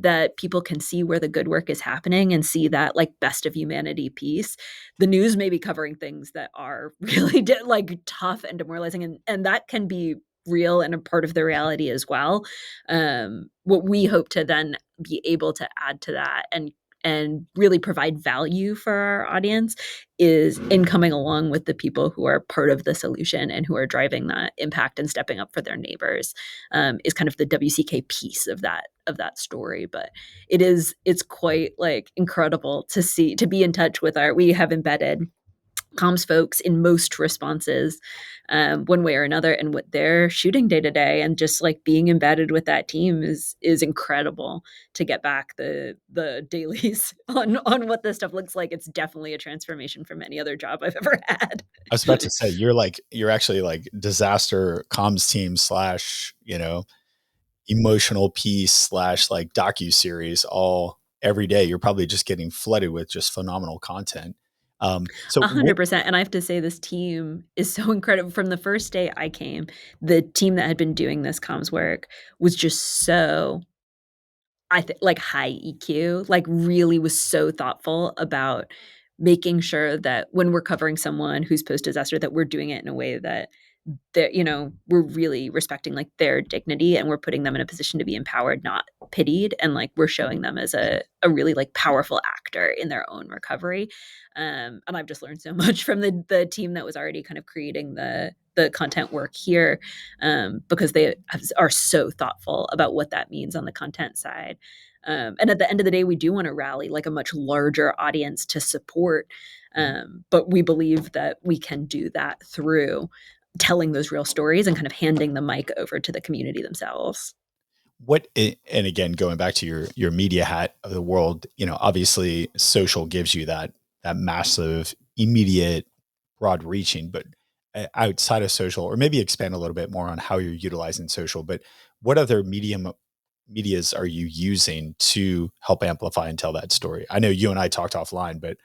that people can see where the good work is happening and see that like best of humanity piece. The news may be covering things that are really like tough and demoralizing, and that can be real and a part of the reality as well. What we hope to then be able to add to that and really provide value for our audience is in coming along with the people who are part of the solution and who are driving that impact and stepping up for their neighbors, is kind of the WCK piece of that story. But it's quite like incredible to be in touch with we have embedded comms folks in most responses, one way or another, and what they're shooting day to day, and just like being embedded with that team is incredible to get back the dailies on what this stuff looks like. It's definitely a transformation from any other job I've ever had. I was about to say you're actually like disaster comms team slash, emotional piece slash like docu series all every day. You're probably just getting flooded with just phenomenal content. So what 100%. And I have to say, this team is so incredible. From the first day I came, the team that had been doing this comms work was just so, I think, like high EQ, like really was so thoughtful about making sure that when we're covering someone who's post disaster, that we're doing it in a way that we're really respecting like their dignity, and we're putting them in a position to be empowered, not pitied, and like we're showing them as a really like powerful actor in their own recovery. And I've just learned so much from the team that was already kind of creating the content work here, because are so thoughtful about what that means on the content side. And at the end of the day, we do want to rally like a much larger audience to support, but we believe that we can do that through telling those real stories and kind of handing the mic over to the community themselves. and again, going back to your media hat of the world, obviously social gives you that massive, immediate, broad reaching, but outside of social, or maybe expand a little bit more on how you're utilizing social, but what other medias are you using to help amplify and tell that story? I know you and I talked offline, but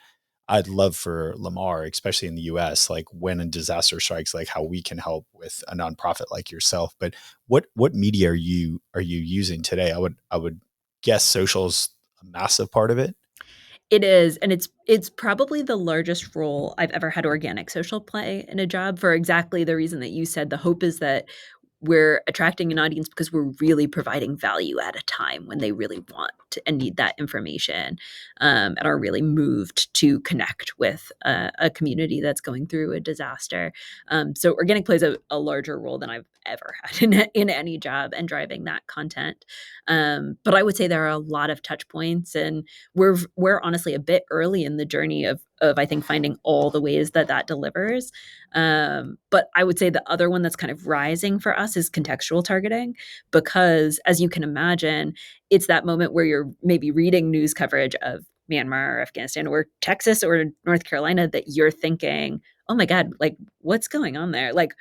I'd love for Lamar, especially in the US, like when a disaster strikes, like how we can help with a nonprofit like yourself. But what media are you using today? I would guess social's a massive part of it. It is, and it's probably the largest role I've ever had organic social play in a job, for exactly the reason that you said. The hope is that we're attracting an audience because we're really providing value at a time when they really want and need that information, and are really moved to connect with a community that's going through a disaster. So organic plays a larger role than I've ever had in any job, and driving that content. But I would say there are a lot of touch points, and we're honestly a bit early in the journey of I think finding all the ways that delivers. But I would say the other one that's kind of rising for us is contextual targeting, because as you can imagine, it's that moment where you're maybe reading news coverage of Myanmar or Afghanistan or Texas or North Carolina that you're thinking, oh my God, like what's going on there? Like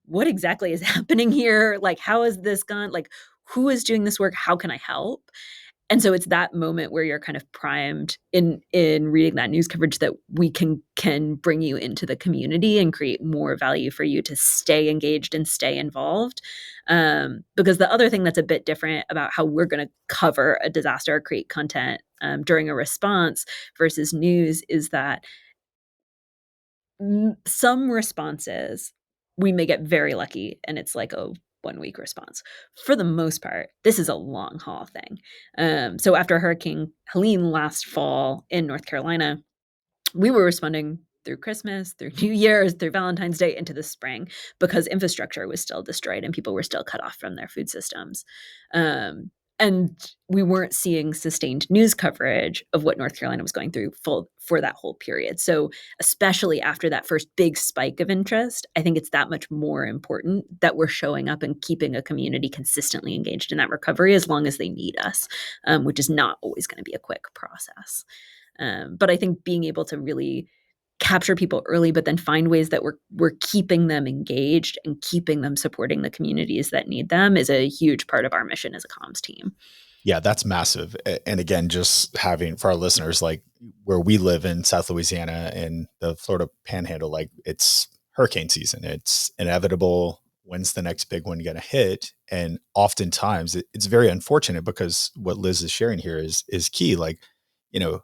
what exactly is happening here? Like, how has this gone? Like, who is doing this work? How can I help? And so it's that moment where you're kind of primed in reading that news coverage that we can bring you into the community and create more value for you to stay engaged and stay involved. Because the other thing that's a bit different about how we're going to cover a disaster or create content during a response versus news is that some responses we may get very lucky and it's like a 1 week response. For the most part, this is a long haul thing. So after Hurricane Helene last fall in North Carolina, we were responding through Christmas, through New Year's, through Valentine's Day into the spring because infrastructure was still destroyed and people were still cut off from their food systems. And we weren't seeing sustained news coverage of what North Carolina was going through for that whole period. So, especially after that first big spike of interest, I think it's that much more important that we're showing up and keeping a community consistently engaged in that recovery as long as they need us, which is not always going to be a quick process. But I think being able to really capture people early, but then find ways that we're keeping them engaged and keeping them supporting the communities that need them is a huge part of our mission as a comms team. Yeah, that's massive. And again, just having for our listeners, like where we live in South Louisiana and the Florida Panhandle, like it's hurricane season. It's inevitable. When's the next big one going to hit? And oftentimes it's very unfortunate because what Liz is sharing here is key. Like,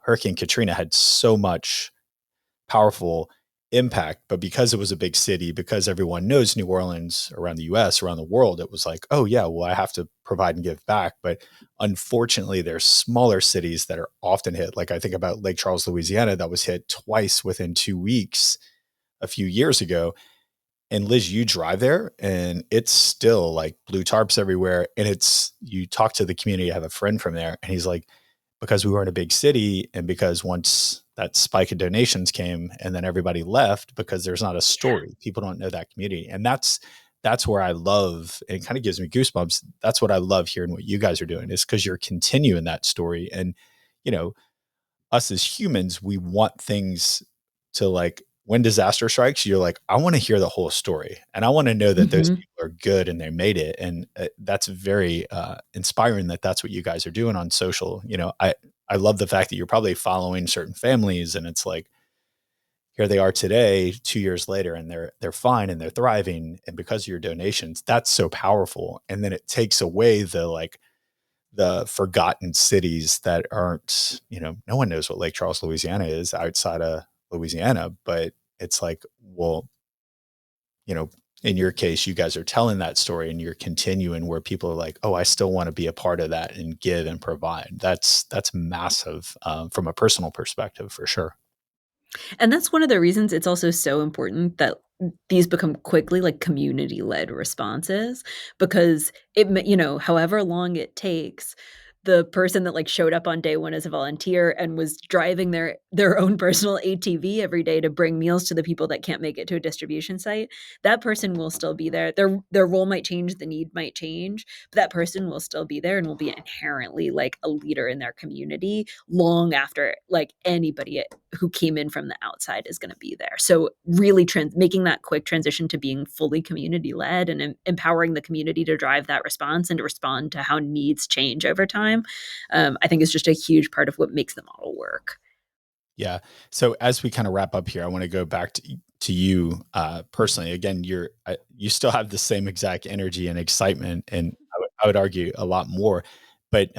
Hurricane Katrina had so much powerful impact, but because it was a big city, because everyone knows New Orleans around the US, around the world, it was like, oh yeah, well, I have to provide and give back. But unfortunately, there's smaller cities that are often hit. Like I think about Lake Charles, Louisiana, that was hit twice within 2 weeks a few years ago. And Liz, you drive there and it's still like blue tarps everywhere. And you talk to the community. I have a friend from there and he's like, because we were in a big city and because once that spike of donations came and then everybody left because there's not a Yeah. story. People don't know that community. And that's where I love, and it kind of gives me goosebumps. That's what I love hearing what you guys are doing is because you're continuing that story. And, you know, us as humans, we want things to like when disaster strikes, you're like, I want to hear the whole story and I want to know that those Mm-hmm. people are good and they made it. And that's very inspiring that that's what you guys are doing on social. I love the fact that you're probably following certain families and it's like, here they are today, 2 years later, and they're fine and they're thriving. And because of your donations, that's so powerful. And then it takes away the forgotten cities that aren't, no one knows what Lake Charles, Louisiana is outside of Louisiana, but it's like, well, you know, in your case, you guys are telling that story and you're continuing where people are like, oh, I still want to be a part of that and give and provide. That's massive from a personal perspective for sure. And that's one of the reasons it's also so important that these become quickly like community-led responses because however long it takes, the person that like showed up on day one as a volunteer and was driving their own personal ATV every day to bring meals to the people that can't make it to a distribution site, that person will still be there. Their role might change, the need might change, but that person will still be there and will be inherently like a leader in their community long after like anybody who came in from the outside is going to be there. So really making that quick transition to being fully community led and empowering the community to drive that response and to respond to how needs change over time, I think is just a huge part of what makes the model work. Yeah. So as we kind of wrap up here, I want to go back to you personally. Again, you still have the same exact energy and excitement, and I would argue a lot more. But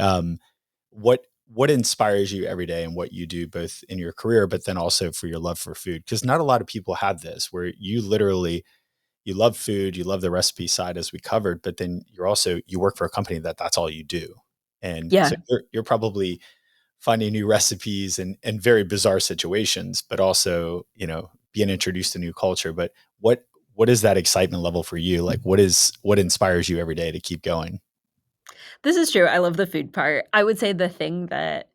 what inspires you every day and what you do both in your career, but then also for your love for food? Because not a lot of people have this, where you love food, you love the recipe side as we covered, but then you work for a company that's all you do, and so Yeah. you're probably finding new recipes and very bizarre situations, but also, being introduced to new culture. But what is that excitement level for you? Like what inspires you every day to keep going? This is true. I love the food part. I would say the thing that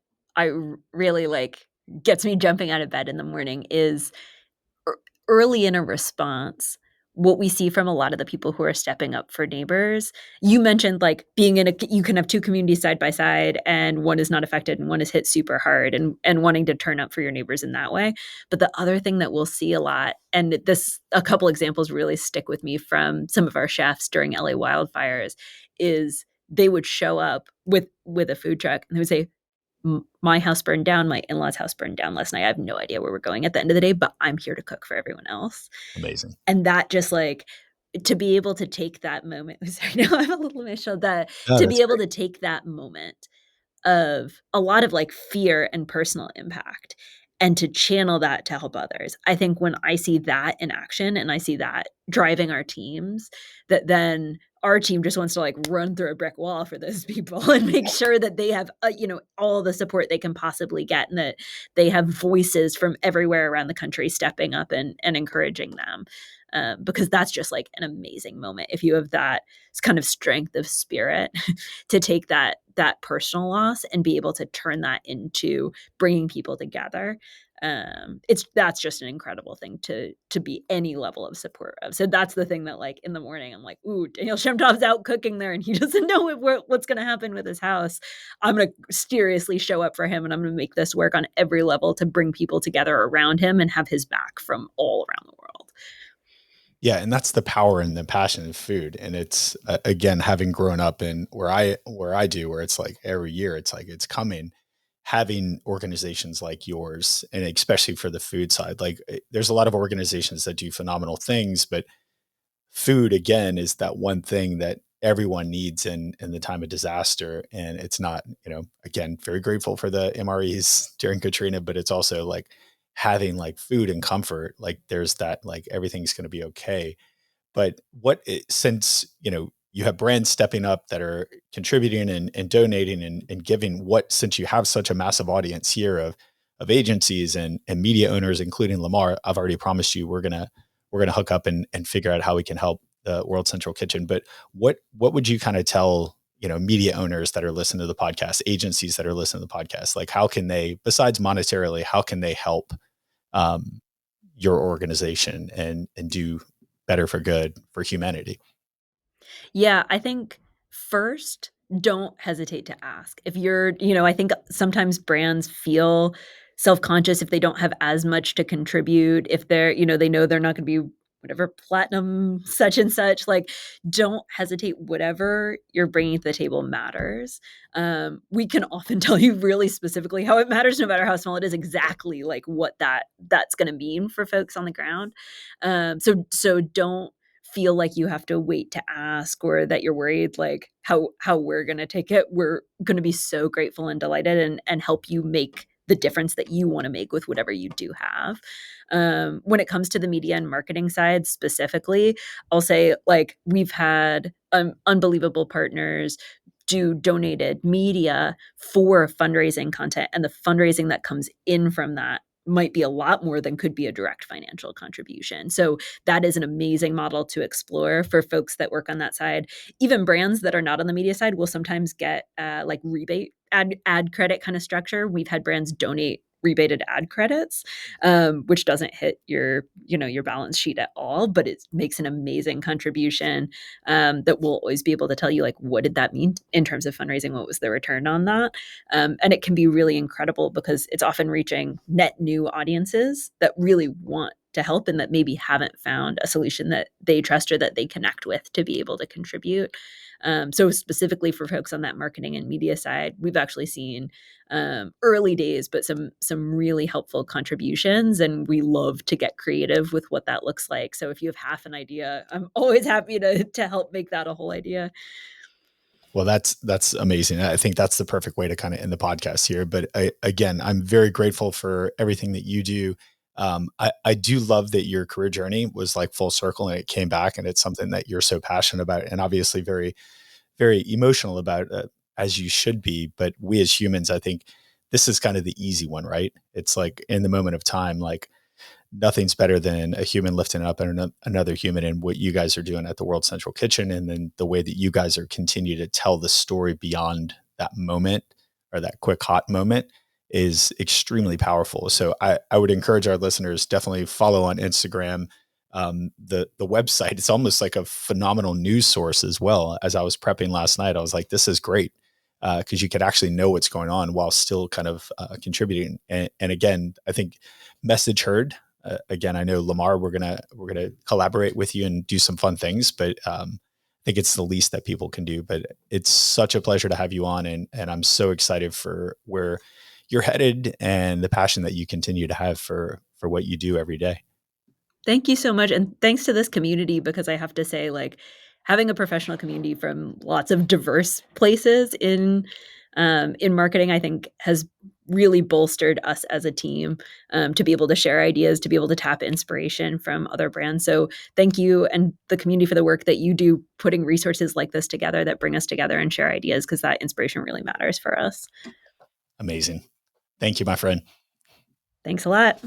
really like gets me jumping out of bed in the morning is ear early in a response what we see from a lot of the people who are stepping up for neighbors. You mentioned like being in a, you can have two communities side by side and one is not affected and one is hit super hard, and wanting to turn up for your neighbors in that way. But the other thing that we'll see a lot, and this, a couple examples really stick with me from some of our chefs during LA wildfires, is they would show up with a food truck and they would say, my house burned down, my in-laws house burned down last night, I have no idea where we're going at the end of the day, but I'm here to cook for everyone else. Amazing. And that just like, to be able to take that moment, sorry, now I'm a little emotional, that No, to that's be able great. to take that moment of a lot of like fear and personal impact and to channel that to help others. I think when I see that in action and I see that driving our teams, that then our team just wants to like run through a brick wall for those people and make sure that they have, all the support they can possibly get, and that they have voices from everywhere around the country stepping up and encouraging them. Because that's just like an amazing moment if you have that kind of strength of spirit to take that personal loss and be able to turn that into bringing people together. That's just an incredible thing to be any level of support of. So that's the thing that like in the morning I'm like, ooh, Daniel Shemtov's out cooking there and he doesn't know what's going to happen with his house. I'm going to seriously show up for him, and I'm going to make this work on every level to bring people together around him and have his back from all around the world. Yeah, and that's the power and the passion of food. And it's again, having grown up in where I do, where it's like every year it's like it's coming, having organizations like yours, and especially for the food side, like there's a lot of organizations that do phenomenal things, but food again is that one thing that everyone needs in the time of disaster. And it's not, again, very grateful for the MREs during Katrina, but it's also like having like food and comfort, like there's that, like everything's going to be okay. But since, you have brands stepping up that are contributing and donating and giving, since you have such a massive audience here of agencies and media owners, including Lamar, I've already promised you we're gonna hook up and figure out how we can help the World Central Kitchen. But what would you kind of tell, media owners that are listening to the podcast, agencies that are listening to the podcast, like how can they, besides monetarily, how can they help um, your organization and do better for good for humanity? Yeah, I think first, don't hesitate to ask. If you're, I think sometimes brands feel self-conscious if they don't have as much to contribute, if they're, they know they're not going to be whatever platinum such and such. Like, don't hesitate. Whatever you're bringing to the table matters. We can often tell you really specifically how it matters, no matter how small it is, exactly like what that's going to mean for folks on the ground. So don't feel like you have to wait to ask, or that you're worried like how we're going to take it. We're going to be so grateful and delighted and help you make the difference that you want to make with whatever you do have. When it comes to the media and marketing side specifically, I'll say like we've had unbelievable partners do donated media for fundraising content, and the fundraising that comes in from that might be a lot more than could be a direct financial contribution. So that is an amazing model to explore for folks that work on that side. Even brands that are not on the media side will sometimes get like rebate ad credit kind of structure. We've had brands donate rebated ad credits, which doesn't hit your balance sheet at all, but it makes an amazing contribution, that we'll always be able to tell you like, what did that mean in terms of fundraising? What was the return on that? And it can be really incredible because it's often reaching net new audiences that really want to help and that maybe haven't found a solution that they trust or that they connect with to be able to contribute. So specifically for folks on that marketing and media side, we've actually seen early days, but some really helpful contributions, and we love to get creative with what that looks like. So if you have half an idea, I'm always happy to help make that a whole idea. Well, that's amazing. I think that's the perfect way to kind of end the podcast here. But again, I'm very grateful for everything that you do. I do love that your career journey was like full circle and it came back, and it's something that you're so passionate about and obviously very, very emotional about, as you should be. But we as humans, I think this is kind of the easy one, right? It's like in the moment of time, like nothing's better than a human lifting up another human, and what you guys are doing at the World Central Kitchen. And then the way that you guys are continue to tell the story beyond that moment or that quick hot moment is extremely powerful. So I would encourage our listeners, definitely follow on Instagram, the website, it's almost like a phenomenal news source as well. As I was prepping last night, I was like, this is great, because you could actually know what's going on while still kind of contributing. And again, I think message heard. Again, I know Lamar, we're gonna collaborate with you and do some fun things, but I think it's the least that people can do. But it's such a pleasure to have you on, and I'm so excited for where you're headed and the passion that you continue to have for what you do every day. Thank you so much, and thanks to this community because I have to say, like, having a professional community from lots of diverse places in marketing, I think has really bolstered us as a team, to be able to share ideas, to be able to tap inspiration from other brands. So thank you and the community for the work that you do putting resources like this together that bring us together and share ideas because that inspiration really matters for us. Amazing. Thank you, my friend. Thanks a lot.